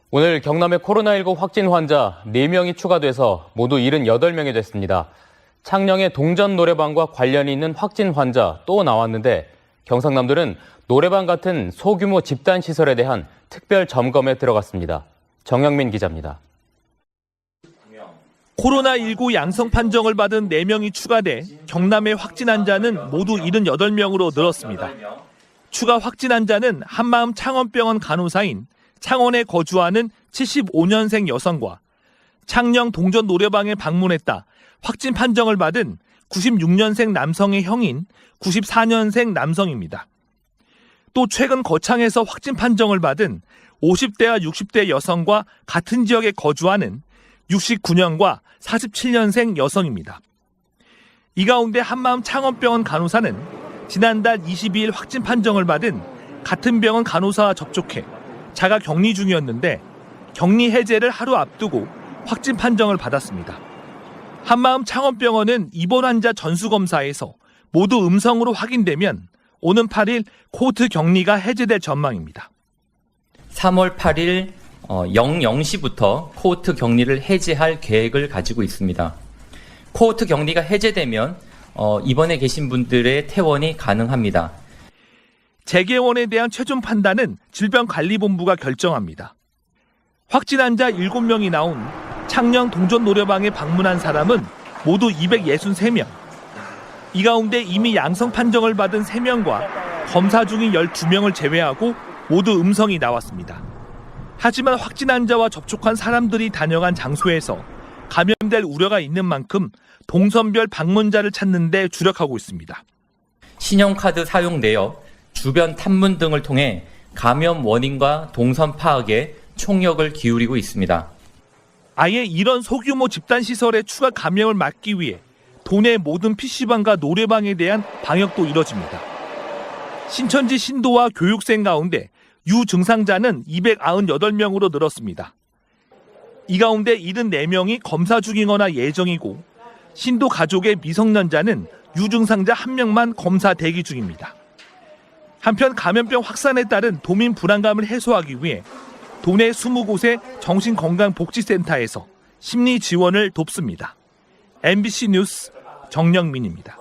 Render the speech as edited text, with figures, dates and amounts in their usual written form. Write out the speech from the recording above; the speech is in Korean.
오늘 경남의 코로나19 확진 환자 4명이 추가돼서 모두 78명이 됐습니다. 창녕의 동전 노래방과 관련이 있는 확진 환자 또 나왔는데 경상남도는 노래방 같은 소규모 집단 시설에 대한 특별 점검에 들어갔습니다. 정영민 기자입니다. 코로나19 양성 판정을 받은 4명이 추가돼 경남의 확진 환자는 모두 78명으로 늘었습니다. 추가 확진 환자는 한마음 창원병원 간호사인 창원에 거주하는 75년생 여성과 창녕 동전 노래방에 방문했다 확진 판정을 받은 96년생 남성의 형인 94년생 남성입니다. 또 최근 거창에서 확진 판정을 받은 50대와 60대 여성과 같은 지역에 거주하는 69년과 47년생 여성입니다. 이 가운데 한마음 창원병원 간호사는 지난달 22일 확진 판정을 받은 같은 병원 간호사와 접촉해 자가 격리 중이었는데 격리 해제를 하루 앞두고 확진 판정을 받았습니다. 한마음 창원병원은 입원 환자 전수검사에서 모두 음성으로 확인되면 오는 8일 코호트 격리가 해제될 전망입니다. 3월 8일 00시부터 코호트 격리를 해제할 계획을 가지고 있습니다. 코호트 격리가 해제되면 입원해 계신 분들의 퇴원이 가능합니다. 재개원에 대한 최종 판단은 질병관리본부가 결정합니다. 확진 환자 7명이 나온 창녕 동전 노래방에 방문한 사람은 모두 263명. 이 가운데 이미 양성 판정을 받은 3명과 검사 중인 12명을 제외하고 모두 음성이 나왔습니다. 하지만 확진 환자와 접촉한 사람들이 다녀간 장소에서 감염될 우려가 있는 만큼 동선별 방문자를 찾는 데 주력하고 있습니다. 신용카드 사용 내역, 주변 탐문 등을 통해 감염 원인과 동선 파악에 총력을 기울이고 있습니다. 아예 이런 소규모 집단시설의 추가 감염을 막기 위해 도내 모든 PC방과 노래방에 대한 방역도 이뤄집니다. 신천지 신도와 교육생 가운데 유증상자는 298명으로 늘었습니다. 이 가운데 74명이 검사 중이거나 예정이고 신도 가족의 미성년자는 유증상자 1명만 검사 대기 중입니다. 한편 감염병 확산에 따른 도민 불안감을 해소하기 위해 도내 20곳의 정신건강복지센터에서 심리 지원을 돕습니다. MBC 뉴스 정영민입니다.